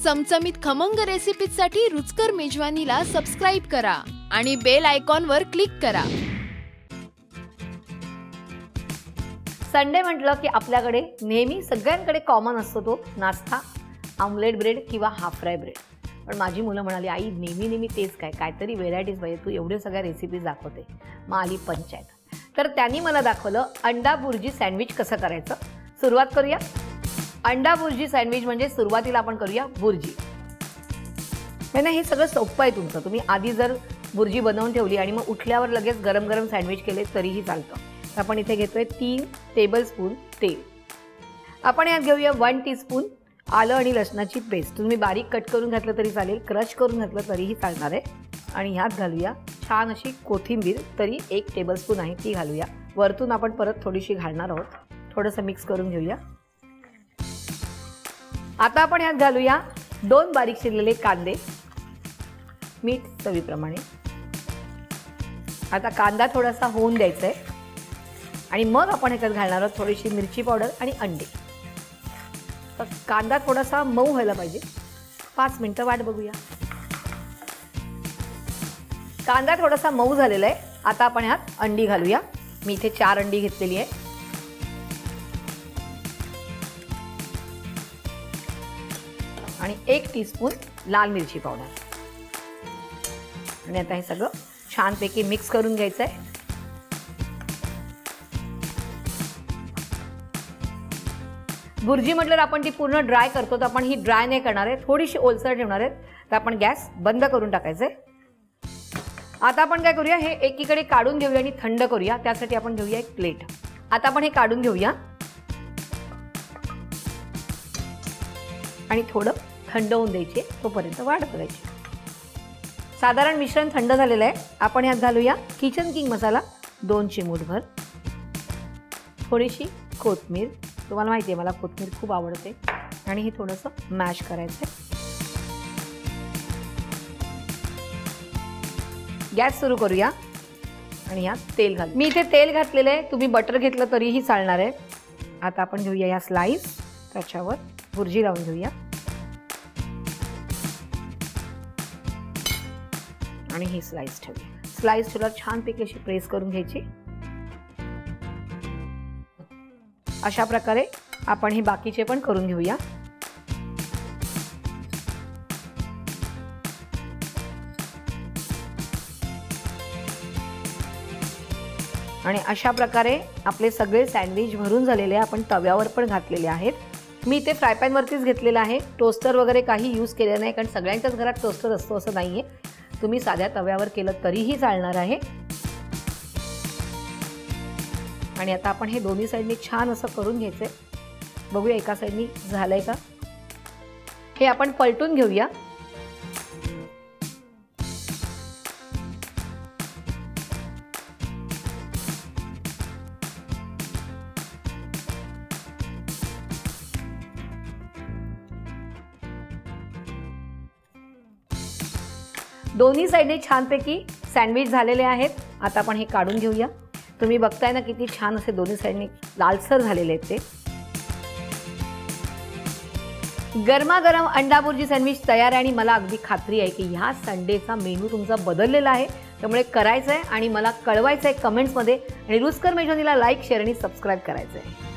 चमचमीत खमंग रेसिपीसाठी रुचकर मेजवानीला सबस्क्राइब करा आणि बेल आयकॉनवर क्लिक करा। संडे म्हटलं की आपल्याकडे नेहमी सगळ्यांकडे कॉमन असतो तो नाश्ता, ऑमलेट ब्रेड किंवा हाफ फ्राय ब्रेड। पण माझी मुलं म्हणाली, आई नेहमी तेच काय, काहीतरी व्हेरायटीज पाहिजे, तू एवढे सगळ्या रेसिपीज दाखवते। मग आली पंचायत। तर त्यांनी मला दाखवलं अंडा बुर्जी सँडविच कसं करायचं। सुरुवात करूया। अंडा बुर्जी सँडविच म्हणजे सुरुवातीला आपण करूया बुर्जी। म्हणजे हे सगळं सोपं आहे तुमचं। तुम्ही आधी जर बुर्जी बनवून ठेवली आणि मग उठल्यावर लगेच गरम गरम सँडविच केले तरीही चालतं। तर आपण इथे घेतोय 3 टेबलस्पून तेल। आपण यात घेऊया 1 टीस्पून आलं आणि लसणाची पेस्ट। तुम्ही बारीक कट करून घातलं तरी चालेल, क्रश करून घातलं तरीही चालणार आहे। आणि ह्यात घालूया छान अशी कोथिंबीर, तरी 1 टेबलस्पून आहे ती घालूया। वरतून आपण परत थोडीशी घालणार आहोत। थोडंसं मिक्स करून घेऊया। आता आपण यात घालूया 2 बारीक चिरलेले कांदे, मीठ चवीप्रमाणे। आता कांदा थोडासा होऊन द्यायचा आहे आणि मग आपण ह्याच्यात घालणार आहोत थोडीशी मिरची पावडर आणि अंडे। तर कांदा थोडासा मऊ व्हायला पाहिजे। 5 मिनिटं वाट बघूया। कांदा थोडासा मऊ झालेला आहे। आता आपण ह्यात अंडी घालूया। मी इथे 4 अंडी घेतलेली आहे। आणि 1 टीस्पून लाल मिरची पावडर। आणि आता हे सगळं छानपैकी मिक्स करून घ्यायचं आहे। बुर्जी म्हटलं आपण ती पूर्ण ड्राय करतो, तर आपण ही ड्राय नाही करणार आहे, थोडीशी ओलसर ठेवणार आहे। तर आपण गॅस बंद करून टाकायचं आहे। आता आपण काय करूया, हे एकीकडे काढून घेऊया आणि थंड करूया। त्यासाठी आपण घेऊया एक प्लेट। आता आपण हे काढून घेऊया आणि थोडं थंड होऊन द्यायचे, तोपर्यंत वाट बघायची। साधारण मिश्रण थंड झालेलं आहे। आपण यात घालूया किचन किंग मसाला 2 चिमूटभर, थोडीशी कोथिंबीर। तुम्हाला माहिती आहे मला कोथिंबीर खूप आवडते। आणि हे थोडंसं मॅश करायचं आहे। गॅस सुरू करूया आणि यात तेल घालू। मी इथे तेल घातलेलं आहे, तुम्ही बटर घेतलं तरीही चालणार आहे। आता आपण घेऊया या स्लाइस, त्याच्यावर बुर्जी लावून घेऊया आणि ही स्लाइस ठेवूया। स्लाइस ठेवल्यावर छानपैकी अशी प्रेस करून घ्यायची। अशा प्रकारे आपण हे बाकीचे पण करून घेऊया। आणि अशा प्रकारे आपले सगळे सँडविच भरून झालेले आपण तव्यावर पण घातलेले आहेत। मी इथे फ्राय पॅन वरतीच घेतलेला आहे, टोस्टर वगैरे काही यूज केले नाही, कारण सगळ्यांच्याच घरात टोस्टर असतो असं नाहीये। तुम्ही साध्या तव्यावर केलं तरीही चालणार आहे। आणि आता आपण हे दोन्ही साइडनी छान असं करून घ्यायचंय। बघूया एका साइडनी झालंय का। हे आपण पलटून घेऊया। दोन्ही साइडने छानपैकी सँडविच झालेले आहेत। आता आपण हे काढून घेऊया। तुम्ही बघताय ना किती छान असे दोन्ही साइडने लालसर झालेले आहेत ते। गरमागरम अंडा बुर्जी सँडविच तयार आहे आणि मला अगदी खात्री आहे की ह्या संडेचा मेनू तुमचा बदललेला आहे। त्यामुळे करायचं आहे आणि मला कळवायचं आहे कमेंट्समध्ये। आणि रुचकर मेजवानीला लाईक, शेअर आणि सबस्क्राईब करायचं आहे।